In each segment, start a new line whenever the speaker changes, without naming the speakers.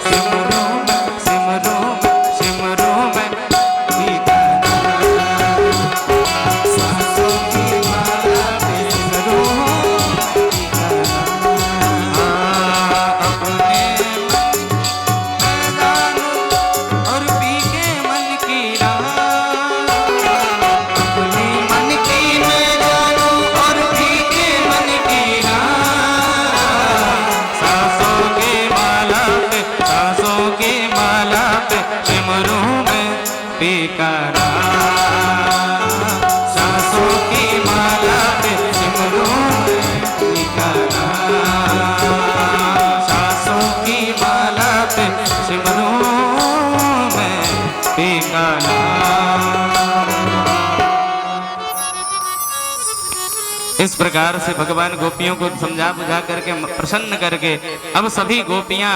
सिमरूं मैं, सिमरूं मैं, सिमरूं मैं पीका नाम। सांसों की माला पे सिमरूं पीका नाम। अपने मैं जानूं और पी के मन की राह, अपने मन की मैं जानूं और पी के मन की राह। सांसों के माला पे, सांसों के माला पे सिमरूं मैं पीका नाम। सांसों की माला पे सिमरूं मैं पीका नाम। सांसों की माला पे सिमरूं मैं पीका नाम। इस प्रकार से भगवान गोपियों को समझा बुझा करके प्रसन्न करके अब सभी गोपियां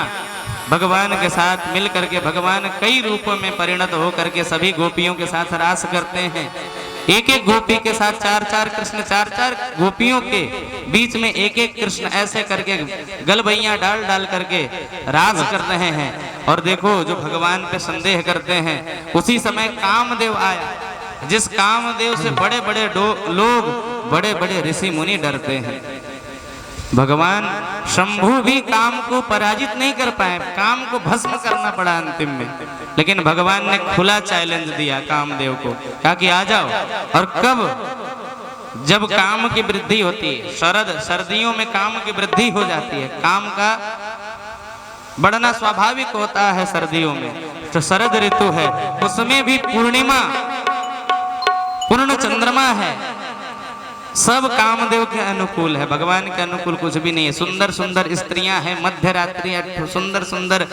भगवान के साथ मिल करके भगवान कई रूपों में परिणत हो करके सभी गोपियों के साथ रास करते हैं। एक एक गोपी के साथ चार चार कृष्ण, चार चार गोपियों के बीच में एक एक कृष्ण ऐसे करके गलबैयां डाल डाल करके राज कर रहे हैं। और देखो जो भगवान पे संदेह करते हैं उसी समय कामदेव आया, जिस कामदेव से बड़े बड़े लोग, बड़े बड़े ऋषि मुनि डरते हैं। भगवान शंभु भी काम को पराजित नहीं कर पाए, काम को भस्म करना पड़ा अंतिम में। लेकिन भगवान ने खुला चैलेंज दिया कामदेव को, कहा कि आ जाओ। और कब? जब काम की वृद्धि होती है, सर्दियों में काम की वृद्धि हो जाती है, काम का बढ़ना स्वाभाविक होता है सर्दियों में। तो शरद ऋतु है, उसमें भी पूर्णिमा, पूर्ण चंद्रमा है, सब कामदेव के अनुकूल है, भगवान के अनुकूल कुछ भी नहीं है। सुंदर सुंदर स्त्रियां हैं, मध्य रात्रि सुंदर सुंदर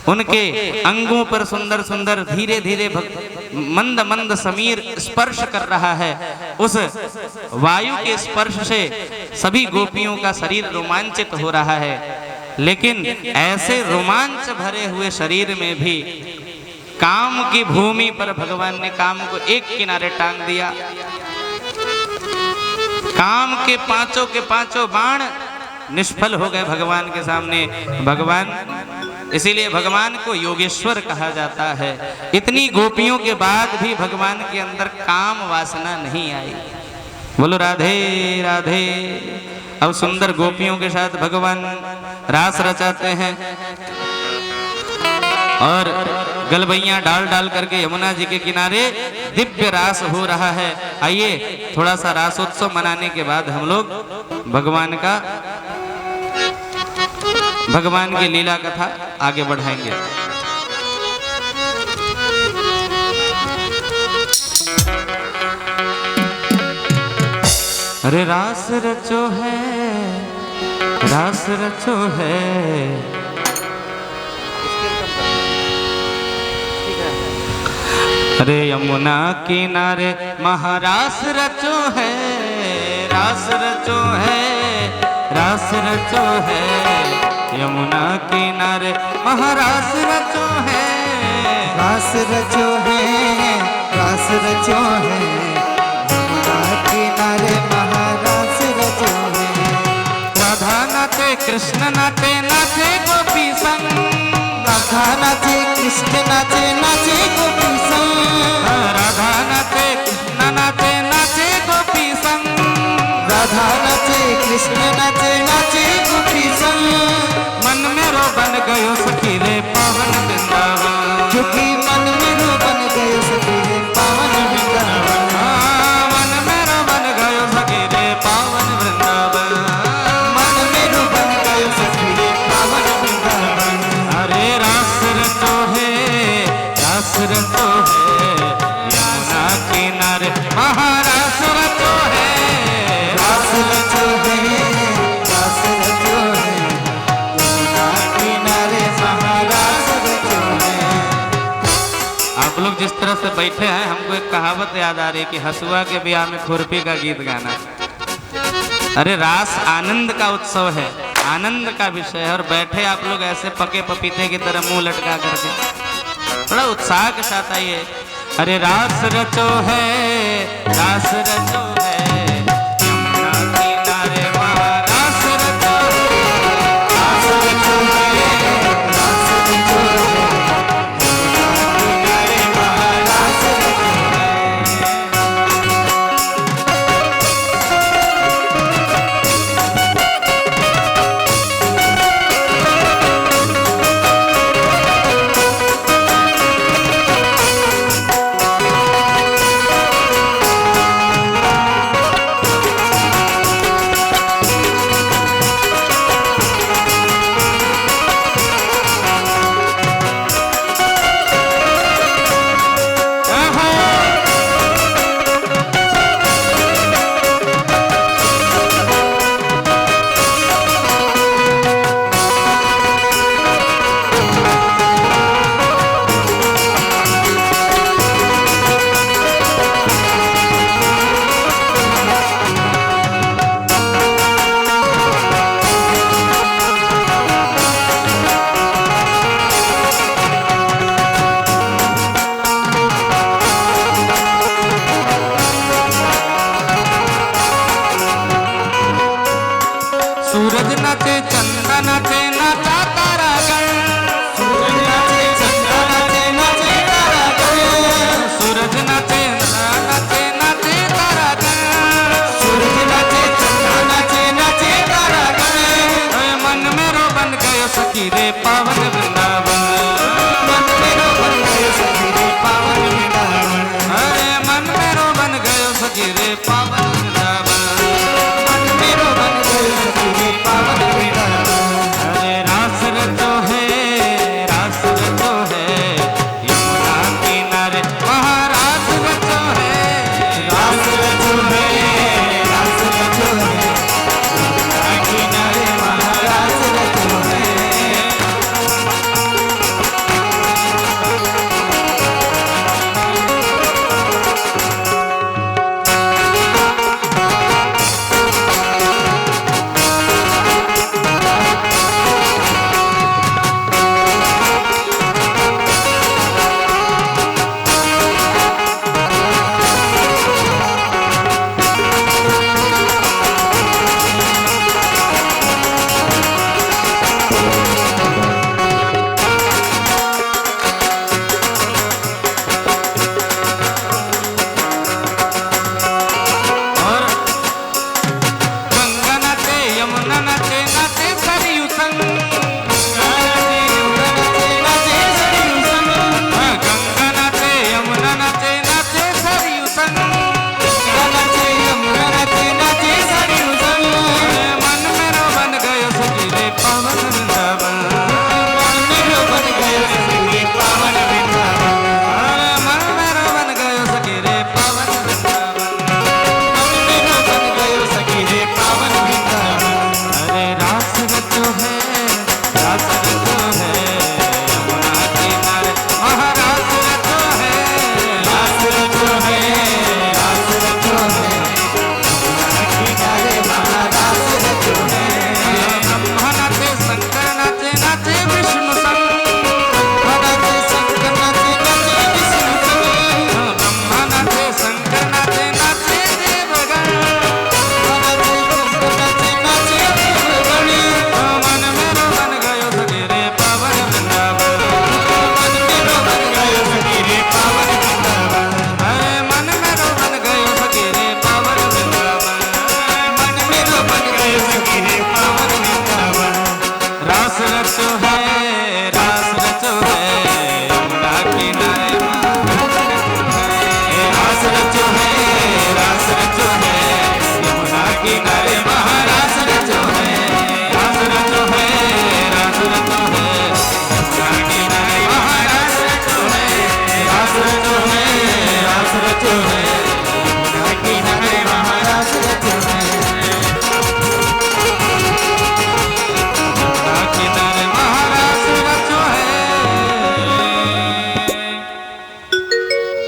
उनके अंगों पर सुंदर सुंदर धीरे धीरे मंद मंद समीर स्पर्श कर रहा है। उस वायु के स्पर्श से सभी गोपियों का शरीर रोमांचित हो रहा है। लेकिन ऐसे रोमांच भरे हुए शरीर में भी काम की भूमि पर भगवान ने काम को एक किनारे टांग दिया। काम के पांचों बाण निष्फल हो गए भगवान के सामने। भगवान, इसीलिए भगवान को योगेश्वर कहा जाता है। इतनी गोपियों के बाद भी भगवान के अंदर काम वासना नहीं आई। बोलो राधे राधे। अब सुंदर गोपियों के साथ भगवान रास रचाते हैं और गलबैयां डाल डाल करके यमुना जी के किनारे दिव्य रास हो रहा है। आइए थोड़ा सा रासोत्सव मनाने के बाद हम लोग भगवान की लीला कथा आगे बढ़ाएंगे। अरे रास रचो है, रास रचो है, अरे यमुना किनारे महारास रचो है, रास रचो है, रास रचो है, यमुना किनारे महारास रचो है,
रास रचो है, रास रचो है, यमुना किनारे महारास रचो है।
राधा नाचे कृष्ण नाचे, नाचे गोपी संग,
राधा नाचे कृष्ण नाचे, नाचे गोपी संग,
राधा नाचे कृष्ण नाचे, नाचे गोपी संग,
राधा नाचे कृष्ण नाचे, नाचे गोपी संग।
मन में रो बन गयो सखी रे पावन वृंदावन,
क्योंकि मन में रो बन गयो सखी रे पावन वृंदावन।
मन में रो बन गयो सखी रे पावन वृंदावन,
मन में रो बन गयो सखी रे पावन वृंदावन।
अरे रास रचो है, रास रचो है, यमुना किनारे महारास रचो है,
रास रचो है, रास रचो है, यमुना किनारे महारास रचो है।
आप लोग जिस तरह से बैठे हैं हमको एक कहावत याद आ रही है कि हसुआ के ब्याह में खुरपी का गीत गाना। अरे रास आनंद का उत्सव है, आनंद का विषय है, और बैठे आप लोग ऐसे पके पपीते की तरह मुंह लटका करके थोड़ा उत्साह के साथ आइए। अरे रास रचो है, रास रचो है, यमुना किनारे महारास रचो है, रास रचो है, रास रचो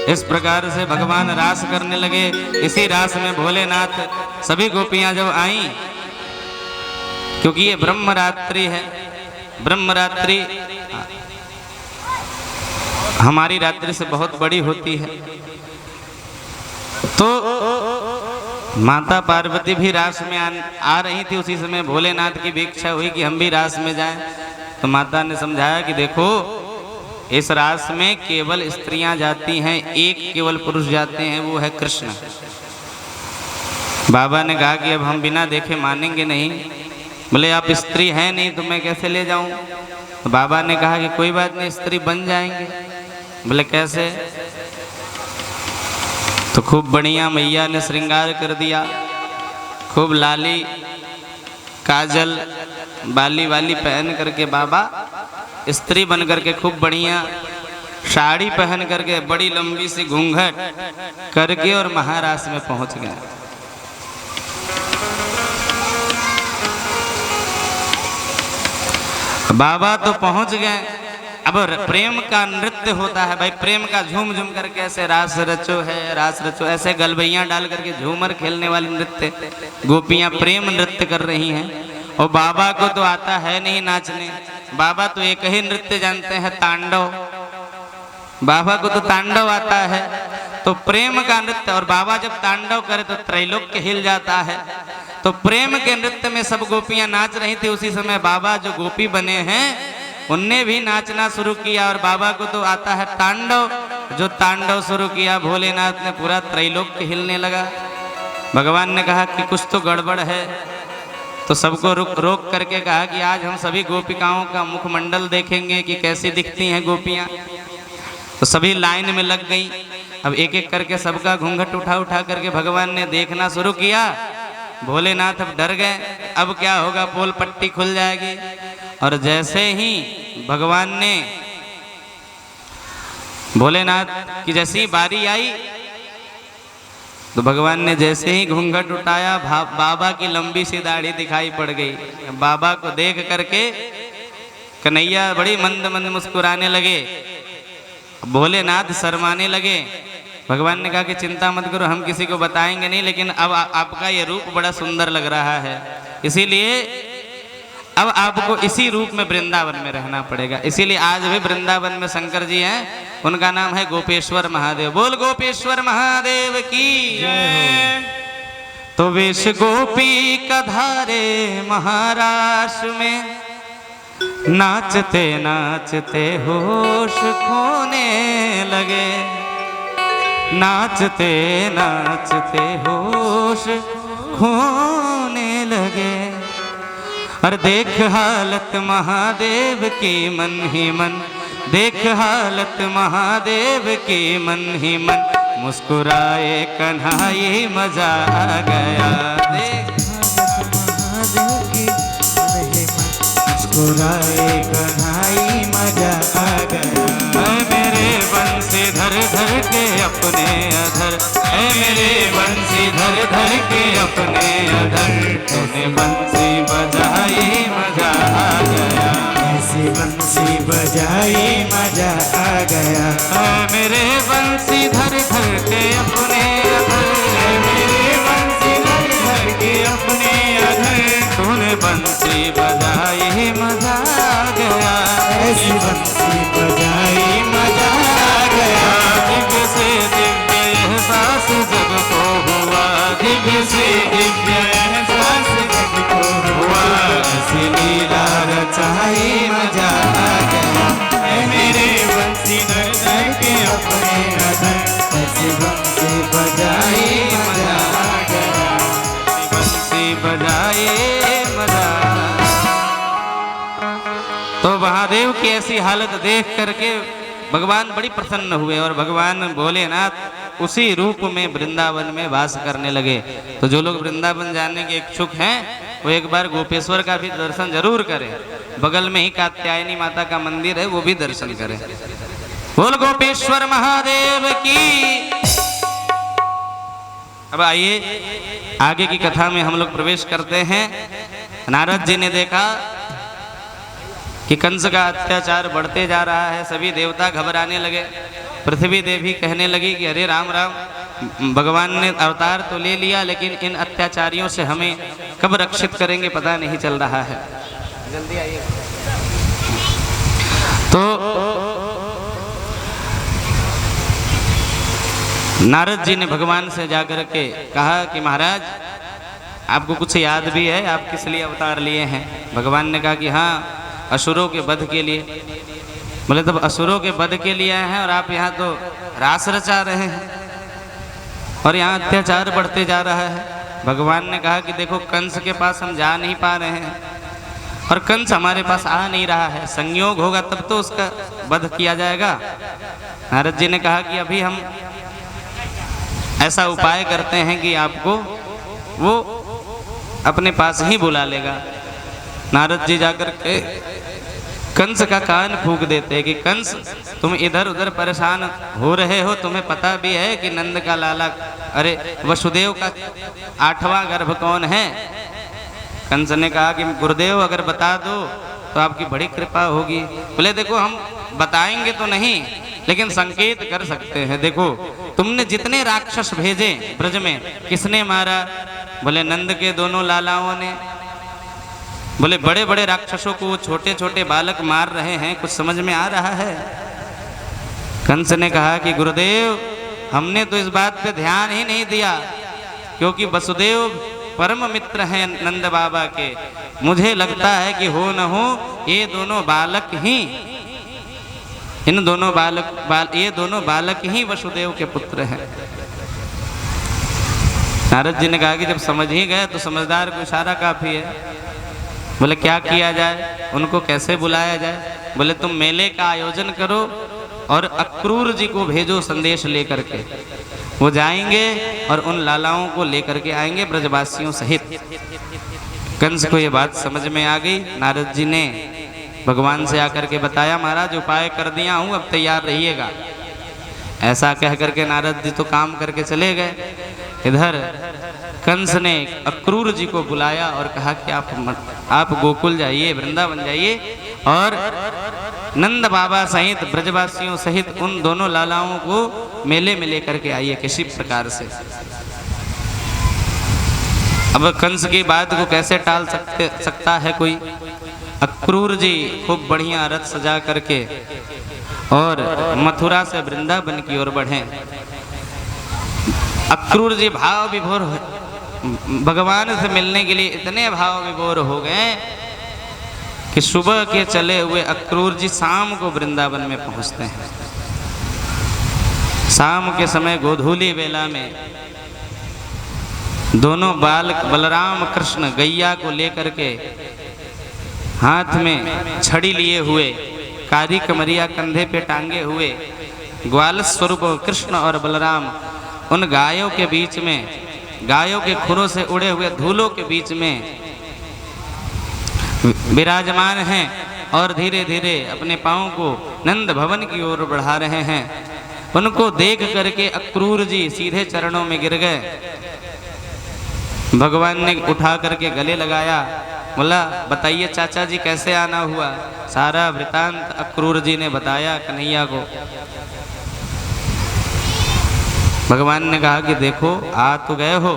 इस प्रकार से भगवान रास करने लगे। इसी रास में भोलेनाथ सभी गोपियां जब आईं, क्योंकि ये ब्रह्मरात्रि है, ब्रह्मरात्रि हमारी रात्रि से बहुत बड़ी होती है, तो माता पार्वती भी रास में आ रही थी। उसी समय भोलेनाथ की भी इच्छा हुई कि हम भी रास में जाएं। तो माता ने समझाया कि देखो, इस रास में केवल स्त्रियां जाती हैं, एक केवल पुरुष जाते हैं, वो है कृष्ण। बाबा ने कहा कि अब हम बिना देखे मानेंगे नहीं। बोले आप स्त्री हैं नहीं तो मैं कैसे ले जाऊं? तो बाबा ने कहा कि कोई बात नहीं, स्त्री बन जाएंगे। बोले कैसे? तो खूब बढ़िया मैया ने श्रृंगार कर दिया, खूब लाली काजल बाली वाली पहन करके बाबा स्त्री बन करके खूब बढ़िया साड़ी पहन करके बड़ी लंबी सी घूंघट करके और महारास में पहुंच गए। बाबा तो पहुंच गए। अब प्रेम का नृत्य होता है भाई, प्रेम का झूम झूम करके ऐसे रास रचो है, रास रचो, ऐसे गलबैयां डाल करके झूमर खेलने वाले नृत्य, गोपियां प्रेम नृत्य कर रही हैं। और बाबा को तो आता है नहीं नाचने, बाबा तो एक ही नृत्य जानते हैं, तांडव। बाबा को तो तांडव आता है, तो प्रेम का नृत्य। और बाबा जब तांडव करे तो त्रैलोक्य हिल जाता है। तो प्रेम के नृत्य में सब गोपियां नाच रही थी। उसी समय बाबा जो गोपी बने हैं उनने भी नाचना शुरू किया, और बाबा को तो आता है तांडव। जो तांडव शुरू किया, भोलेनाथ ने पूरा त्रैलोक्य हिलने लगा। भगवान ने कहा कि कुछ तो गड़बड़ है, तो सबको रोक करके कहा कि आज हम सभी गोपिकाओं का मुखमंडल देखेंगे कि कैसी दिखती हैं गोपियां। तो सभी लाइन में लग गई। अब एक एक करके सबका घूंघट उठा उठा करके भगवान ने देखना शुरू किया। भोलेनाथ अब डर गए, अब क्या होगा, पोल पट्टी खुल जाएगी। और जैसे ही भगवान ने भोलेनाथ की जैसी बारी आई, तो भगवान ने जैसे ही घूंघट उठाया, बाबा की लंबी सी दाढ़ी दिखाई पड़ गई। बाबा को देख करके कन्हैया बड़ी मंद मंद मुस्कुराने लगे, भोलेनाथ शर्माने लगे। भगवान ने कहा कि चिंता मत करो, हम किसी को बताएंगे नहीं, लेकिन अब आपका ये रूप बड़ा सुंदर लग रहा है, इसीलिए अब आपको इसी रूप में वृंदावन में रहना पड़ेगा। इसीलिए आज भी वृंदावन में शंकर जी हैं, उनका नाम है गोपेश्वर महादेव। बोल गोपेश्वर महादेव की जय। तो वेश गोपी का धारे महाराष्ट्र में, नाचते नाचते होश खोने लगे, नाचते नाचते होश खोने लगे। और देख हालत महादेव की मन ही मन, देख हालत महादेव की मन ही मन, मुस्कुराए कन्हैया मजा आ गया। देख
मुस्कुराए कन्हैया मजा आ गया।
मेरे बंसी धर धर के अपने अधर, मेरे बंसी धर धर के अपने अधर, तूने बंसी बजाई मजा आ गया।
ऐसी बंसी बजाई मजा आ गया।
मेरे बंसी धर धर के अपने अधर, मेरे बंसी धर धर के अपने अधर, तूने बंसी बजाई मजा आ गया।
ऐसी बंसी बजाई मजा आ गया।
दिव्य से दिव्य एहसास जग को हुआ, दिव्य से दिव्य एहसास जग को हुआ, ऐसी लीला
रचाई मजा आ गया।
मेरे बंसी धर धर के अपने अधर,
ऐसी बंसी बजाई मजा आ गया।
बंसी बजाए मजा। तो महादेव की ऐसी हालत देख करके भगवान बड़ी प्रसन्न हुए, और भगवान भोलेनाथ उसी रूप में वृंदावन में वास करने लगे। तो जो लोग वृंदावन जाने के इच्छुक हैं, वो एक बार गोपेश्वर का भी दर्शन जरूर करें। बगल में ही कात्यायनी माता का मंदिर है, वो भी दर्शन करें। बोल गोपेश्वर महादेव की। अब आइए आगे की कथा में हम लोग प्रवेश करते हैं। नारद जी ने देखा कि कि कंस का अत्याचार बढ़ते जा रहा है। सभी देवता घबराने लगे। पृथ्वी देवी कहने लगी कि अरे राम राम, भगवान ने अवतार तो ले लिया, लेकिन इन अत्याचारियों से हमें कब रक्षित करेंगे पता नहीं चल रहा है। जल्दी आइए। तो नारद जी ने भगवान से जाकर के कहा कि महाराज, आपको कुछ याद भी है, आप किस लिए अवतार लिए हैं? भगवान ने कहा कि हाँ, असुरों के वध के लिए। बोले तब असुरों के वध के लिए आए हैं और आप यहाँ तो रास रचा रहे हैं और यहाँ अत्याचार बढ़ते जा रहा है। भगवान ने कहा कि देखो, कंस के पास हम जा नहीं पा रहे हैं और कंस हमारे पास आ नहीं रहा है। संयोग होगा तब तो उसका वध किया जाएगा। नारद जी ने कहा कि अभी हम ऐसा उपाय करते हैं कि आपको वो अपने पास ही बुला लेगा। नारद जी जाकर के कंस का कान फूंक देते हैं कि कंस, तुम इधर उधर परेशान हो रहे हो, तुम्हें पता भी है कि नंद का लाला, अरे वसुदेव का 8वां गर्भ कौन है? कंस ने कहा कि गुरुदेव अगर बता दो तो आपकी बड़ी कृपा होगी। बोले देखो, हम बताएंगे तो नहीं, लेकिन संकेत कर सकते हैं। देखो, तुमने जितने राक्षस भेजे ब्रज में, किसने मारा? बोले नंद के दोनों लालाओं ने। बोले बड़े बड़े राक्षसों को छोटे छोटे बालक मार रहे हैं, कुछ समझ में आ रहा है? कंस ने कहा कि गुरुदेव, हमने तो इस बात पे ध्यान ही नहीं दिया, क्योंकि वसुदेव परम मित्र हैं नंद बाबा के। मुझे लगता है कि हो न हो ये दोनों बालक ही, इन दोनों ये दोनों बालक ही वसुदेव के पुत्र हैं। नारद जी ने कहा कि जब समझ ही गए तो समझदार को इशारा काफी है। बोले क्या किया जाए, उनको कैसे बुलाया जाए? बोले तुम मेले का आयोजन करो और अक्रूर जी को भेजो संदेश लेकर के। वो जाएंगे और उन लालाओं को लेकर के आएंगे ब्रजवासियों सहित। कंस को ये बात समझ में आ गई। नारद जी ने भगवान से आकर के बताया, महाराज उपाय कर दिया हूँ, अब तैयार रहिएगा। ऐसा कह करके नारद जी तो काम करके चले गए। इधर कंस ने अक्रूर जी को बुलाया और कहा कि आप गोकुल जाइए, वृंदावन जाइए और नंद बाबा सहित ब्रजवासियों सहित उन दोनों लालाओं को मेले में लेकर के आइए किसी प्रकार से। अब कंस की बात को कैसे टाल सकता है कोई? अक्रूर जी खूब बढ़िया रथ सजा करके और मथुरा से वृंदावन की ओर बढ़े। अक्रूर जी भाव विभोर भगवान से मिलने के लिए इतने भाव विभोर हो गए कि सुबह के चले हुए अक्रूर जी शाम को वृंदावन में पहुंचते हैं। शाम के समय गोधूली वेला में दोनों बालक बलराम कृष्ण गैया को लेकर के हाथ में छड़ी लिए हुए, कारी कमरिया कंधे पे टांगे हुए, ग्वाल स्वरूप कृष्ण और बलराम उन गायों के बीच में, गायों के खुरों से उड़े हुए धूलों के बीच में विराजमान हैं और धीरे धीरे अपने पांव को नंद भवन की ओर बढ़ा रहे हैं। उनको देख करके अक्रूर जी सीधे चरणों में गिर गए। भगवान ने उठा करके गले लगाया, बोला बताइए चाचा जी कैसे आना हुआ? सारा वृतांत अक्रूर जी ने बताया कन्हैया को। भगवान ने कहा कि देखो, आ तो गए हो,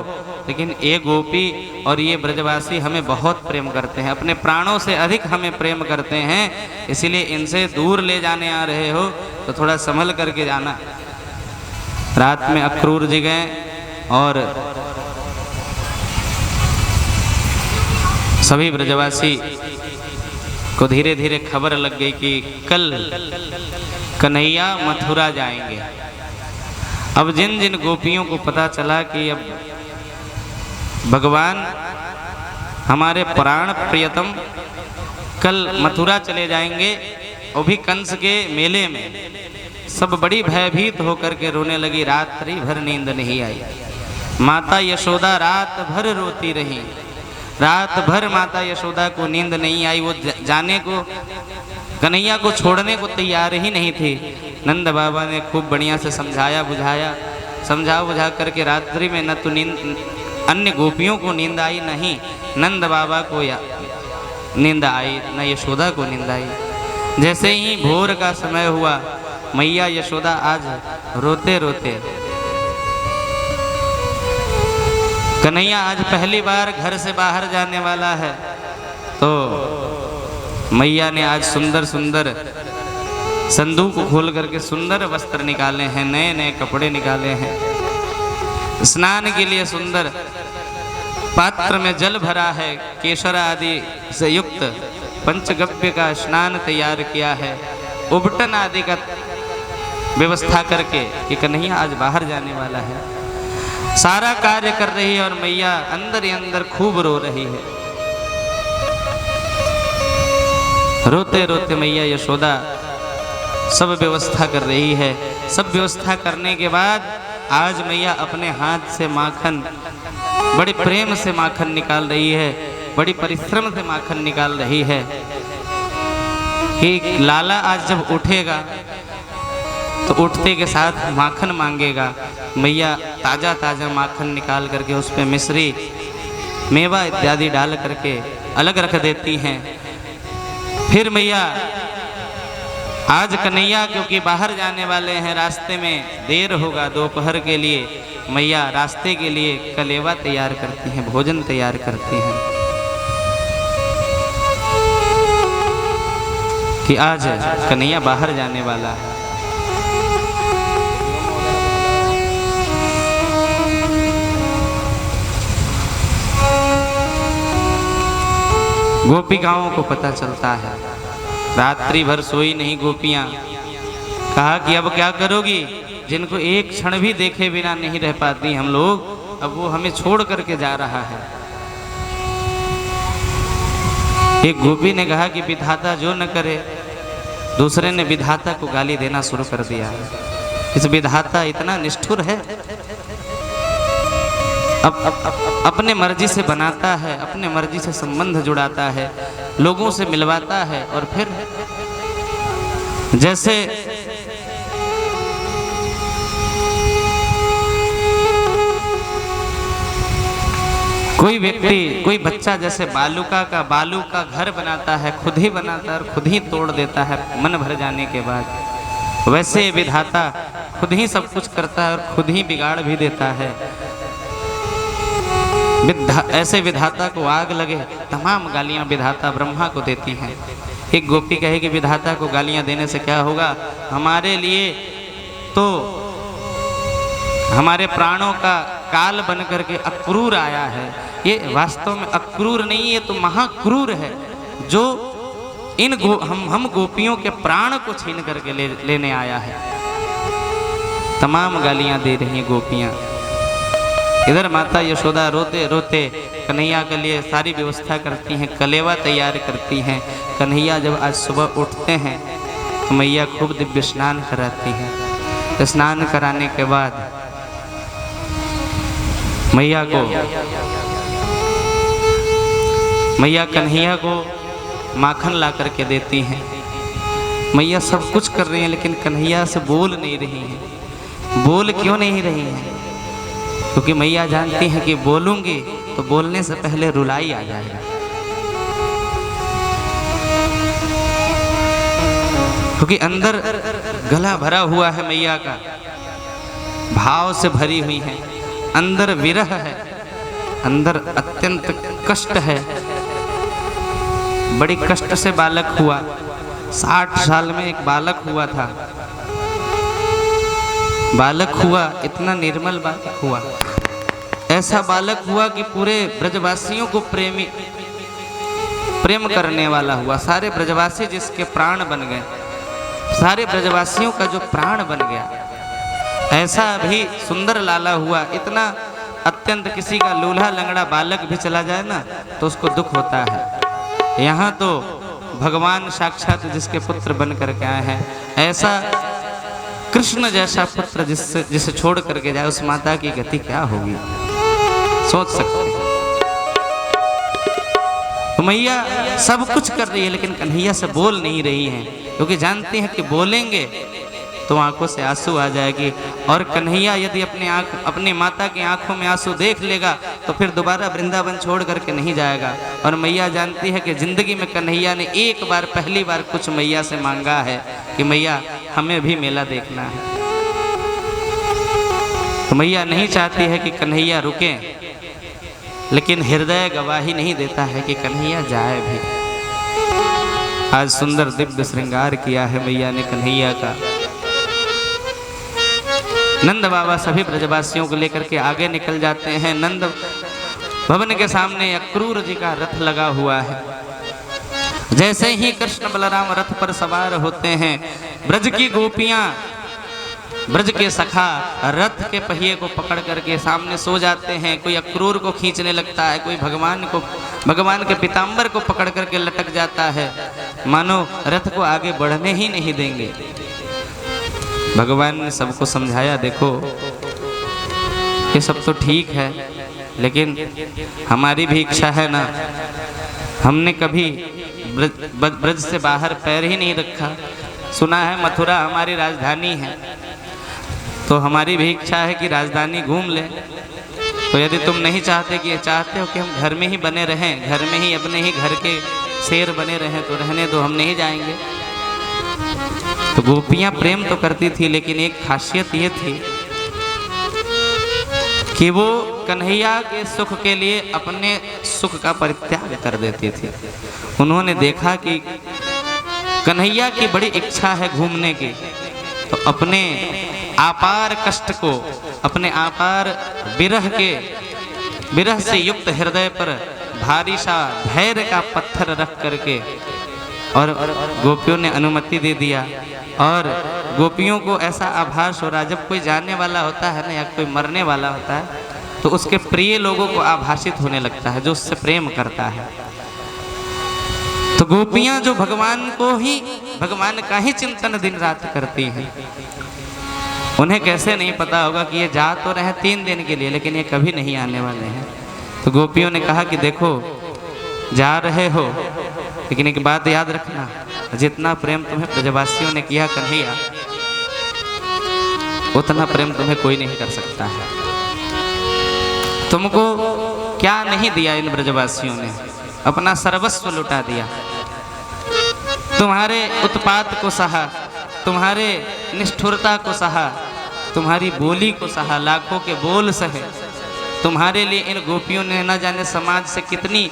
लेकिन ये गोपी और ये ब्रजवासी हमें बहुत प्रेम करते हैं, अपने प्राणों से अधिक हमें प्रेम करते हैं, इसीलिए इनसे दूर ले जाने आ रहे हो तो थोड़ा संभल करके जाना। रात में अक्रूर जी गए और सभी ब्रजवासी को धीरे धीरे खबर लग गई कि कल कन्हैया मथुरा जाएंगे। अब जिन जिन गोपियों को पता चला कि अब भगवान हमारे प्राण प्रियतम कल मथुरा चले जाएंगे, वो भी कंस के मेले में, सब बड़ी भयभीत होकर के रोने लगी। रात्रि भर नींद नहीं आई। माता यशोदा रात भर रोती रही। रात भर माता यशोदा को नींद नहीं आई। वो जाने को, कन्हैया को छोड़ने को तैयार ही नहीं थी। नंद बाबा ने खूब बढ़िया से समझाया बुझाया, समझा बुझा करके रात्रि में न तो नींद, अन्य गोपियों को नींद आई, नहीं नंद बाबा को नींद आई, न यशोदा को नींद आई। जैसे ही भोर का समय हुआ, मैया यशोदा आज रोते रोते, कन्हैया आज पहली बार घर से बाहर जाने वाला है, तो मैया ने आज सुंदर सुंदर संदूक खोल करके सुंदर वस्त्र निकाले हैं, नए नए कपड़े निकाले हैं। स्नान के लिए सुंदर पात्र में जल भरा है, केसर आदि से युक्त पंचगव्य का स्नान तैयार किया है, उबटन आदि का व्यवस्था करके कि कन्हैया आज बाहर जाने वाला है। सारा कार्य कर रही है और मैया अंदर ही अंदर खूब रो रही है। रोते रोते मैया यशोदा सब व्यवस्था कर रही है। सब व्यवस्था करने के बाद आज मैया अपने हाथ से माखन, बड़े प्रेम से माखन निकाल रही है, बड़ी परिश्रम से माखन निकाल रही है कि लाला आज जब उठेगा तो उठते के साथ माखन मांगेगा। मैया ताज़ा ताज़ा माखन निकाल करके उस पर मिश्री, मेवा इत्यादि डाल करके अलग रख देती हैं। फिर मैया आज कन्हैया क्योंकि बाहर जाने वाले हैं, रास्ते में देर होगा दोपहर के लिए, मैया रास्ते के लिए कलेवा तैयार करती हैं, भोजन तैयार करती हैं कि आज कन्हैया बाहर जाने वाला है। गोपिकाओं को पता चलता है, रात्रि भर सोई नहीं गोपियां। कहा कि अब क्या करोगी, जिनको एक क्षण भी देखे बिना नहीं रह पाती हम लोग, अब वो हमें छोड़ करके जा रहा है। एक गोपी ने कहा कि विधाता जो न करे, दूसरे ने विधाता को गाली देना शुरू कर दिया। इस विधाता इतना निष्ठुर है, अपने मर्जी से बनाता है, अपने मर्जी से संबंध जुड़ाता है, लोगों से मिलवाता है और फिर जैसे कोई व्यक्ति, कोई बच्चा जैसे बालू का घर बनाता है, खुद ही बनाता है और खुद ही तोड़ देता है मन भर जाने के बाद, वैसे विधाता खुद ही सब कुछ करता है और खुद ही बिगाड़ भी देता है। ऐसे विधाता को आग लगे, तमाम गालियां विधाता ब्रह्मा को देती हैं। एक गोपी कहे कि विधाता को गालियां देने से क्या होगा, हमारे लिए तो हमारे प्राणों का काल बन करके अक्रूर आया है। ये वास्तव में अक्रूर नहीं, ये तो महाक्रूर है जो हम गोपियों के प्राण को छीन करके लेने आया है। तमाम गालियां दे रही हैं गोपियां। इधर माता यशोदा रोते रोते कन्हैया के लिए सारी व्यवस्था करती हैं, कलेवा तैयार करती हैं। कन्हैया जब आज सुबह उठते हैं तो मैया खूब दिव्य स्नान कराती हैं। स्नान कराने के बाद मैया कन्हैया को माखन ला करके देती हैं। मैया सब कुछ कर रही हैं लेकिन कन्हैया से बोल नहीं रही हैं। बोल क्यों नहीं रही हैं? क्योंकि मैया जानती हैं कि बोलूंगी तो बोलने से पहले रुलाई आ जाएगा। क्योंकि अंदर गला भरा हुआ है मैया का, भाव से भरी हुई है, अंदर विरह है, अंदर अत्यंत कष्ट है। बड़ी कष्ट से बालक हुआ, 60 साल में एक बालक हुआ था। बालक हुआ, इतना निर्मल बालक हुआ, ऐसा बालक हुआ कि पूरे ब्रजवासियों को प्रेम करने वाला हुआ। सारे ब्रजवासी जिसके प्राण बन गए, सारे ब्रजवासियों का जो प्राण बन गया, ऐसा भी सुंदर लाला हुआ। इतना अत्यंत, किसी का लूल्हा लंगड़ा बालक भी चला जाए ना तो उसको दुख होता है। यहाँ तो भगवान साक्षात जिसके पुत्र बन करके आए हैं, ऐसा कृष्ण जैसा पुत्र जिसे छोड़ करके जाए, उस माता की गति क्या होगी, सोच सकते हैं। तो मैया सब कुछ कर रही है लेकिन कन्हैया से बोल नहीं रही हैं, क्योंकि जानती हैं कि बोलेंगे तो आंखों से आंसू आ जाएगी। और कन्हैया यदि अपनी माता की आंखों में आंसू देख लेगा तो फिर दोबारा वृंदावन छोड़ करके नहीं जाएगा। और मैया जानती है कि जिंदगी में कन्हैया ने एक बार, पहली बार कुछ मैया से मांगा है कि मैया हमें भी मेला देखना है। तो मैया नहीं चाहती है कि कन्हैया रुके, लेकिन हृदय गवाही नहीं देता है कि कन्हैया जाए भी। आज सुंदर दिव्य श्रृंगार किया है मैया ने कन्हैया का। नंद बाबा सभी ब्रजवासियों को लेकर के आगे निकल जाते हैं। नंद भवन के सामने अक्रूर जी का रथ लगा हुआ है। जैसे ही कृष्ण बलराम रथ पर सवार होते हैं, ब्रज की गोपियां, ब्रज के सखा रथ के पहिए को पकड़ करके सामने सो जाते हैं। कोई अक्रूर को खींचने लगता है, कोई भगवान के पीताम्बर को पकड़ करके लटक जाता है, मानो रथ को आगे बढ़ने ही नहीं देंगे। भगवान ने सबको समझाया, देखो ये सब तो ठीक है, लेकिन हमारी भी इच्छा है ना। हमने कभी ब्रज से बाहर पैर ही नहीं रखा। सुना है मथुरा हमारी राजधानी है, तो हमारी भी इच्छा है कि राजधानी घूम ले। तो यदि तुम नहीं चाहते हो कि हम घर में ही बने रहें, घर में ही अपने ही घर के शेर बने रहें, तो रहने दो, हम नहीं जाएंगे। तो गोपियां प्रेम तो करती थी, लेकिन एक खासियत ये थी कि वो कन्हैया के सुख के लिए अपने सुख का परित्याग कर देती थी। उन्होंने देखा कि कन्हैया की बड़ी इच्छा है घूमने की, तो अपने आपार कष्ट को, अपने आपार विरह से युक्त हृदय पर भारी सा धैर्य का पत्थर रख करके और गोपियों ने अनुमति दे दिया। और गोपियों को ऐसा आभास हो रहा, जब कोई जाने वाला होता है ना, या कोई मरने वाला होता है, तो उसके प्रिय लोगों को आभासित होने लगता है, जो उससे प्रेम करता है। तो गोपियां जो भगवान का ही चिंतन दिन रात करती हैं, उन्हें कैसे नहीं पता होगा कि ये जा तो रहे 3 दिन के लिए, लेकिन ये कभी नहीं आने वाले हैं। तो गोपियों ने कहा कि देखो जा रहे हो, लेकिन एक बात याद रखना, जितना प्रेम तुम्हें ब्रजवासियों ने किया कन्हैया, उतना प्रेम तुम्हें कोई नहीं कर सकता है। तुमको क्या नहीं दिया इन ब्रजवासियों ने, अपना सर्वस्व लुटा दिया। तुम्हारे उत्पात को सहा, तुम्हारे निष्ठुरता को सहा, तुम्हारी बोली को सहा, लाखों के बोल सहे। तुम्हारे लिए इन गोपियों ने न जाने समाज से कितनी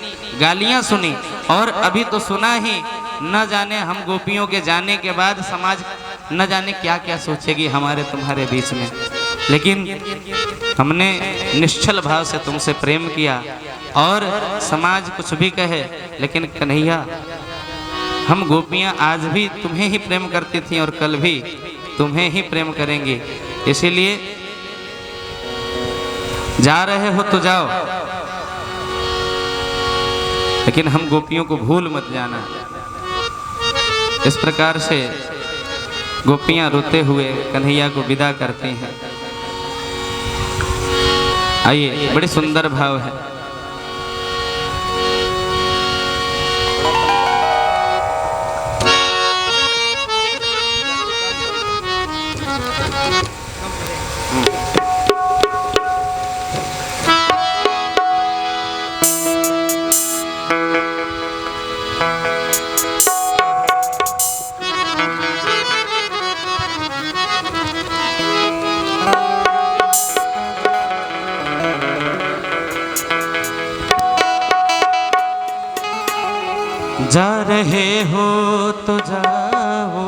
गालियां सुनी, और अभी तो सुना ही, न जाने हम गोपियों के जाने के बाद समाज न जाने क्या क्या सोचेगी हमारे तुम्हारे बीच में। लेकिन हमने निश्चल भाव से तुमसे प्रेम किया, और समाज कुछ भी कहे, लेकिन कन्हैया हम गोपियां आज भी तुम्हें ही प्रेम करती थी और कल भी तुम्हें ही प्रेम करेंगी। इसीलिए जा रहे हो तो जाओ, लेकिन हम गोपियों को भूल मत जाना। इस प्रकार से गोपियां रोते हुए कन्हैया को विदा करती हैं। आइए, बड़ी सुंदर भाव है। जा रहे हो तो जाओ,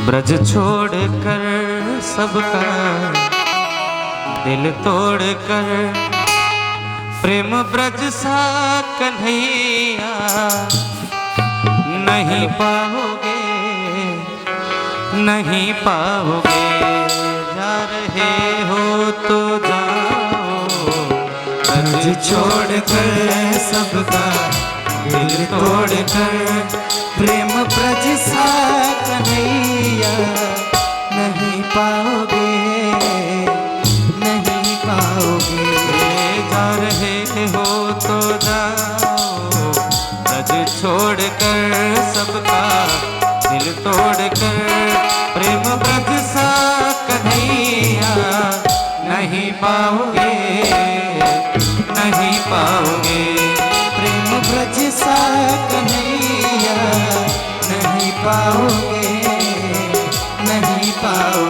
ब्रज छोड़ कर सबका दिल तोड़ कर, प्रेम ब्रज सा कन्हैया नहीं पाओगे, नहीं पाओगे। जा रहे हो तो जाओ, ब्रज छोड़ कर सबका दिल तोड़ कर, प्रेम ब्रज सा कन्हैया नहीं पाओगे, नहीं पाओगे। जा रहे हो तो जाओ, ब्रज छोड़ कर सबका दिल तोड़ कर, प्रेम ब्रज सा कन्हैया नहीं पाओगे,
पाओगे, नहीं पाओगे।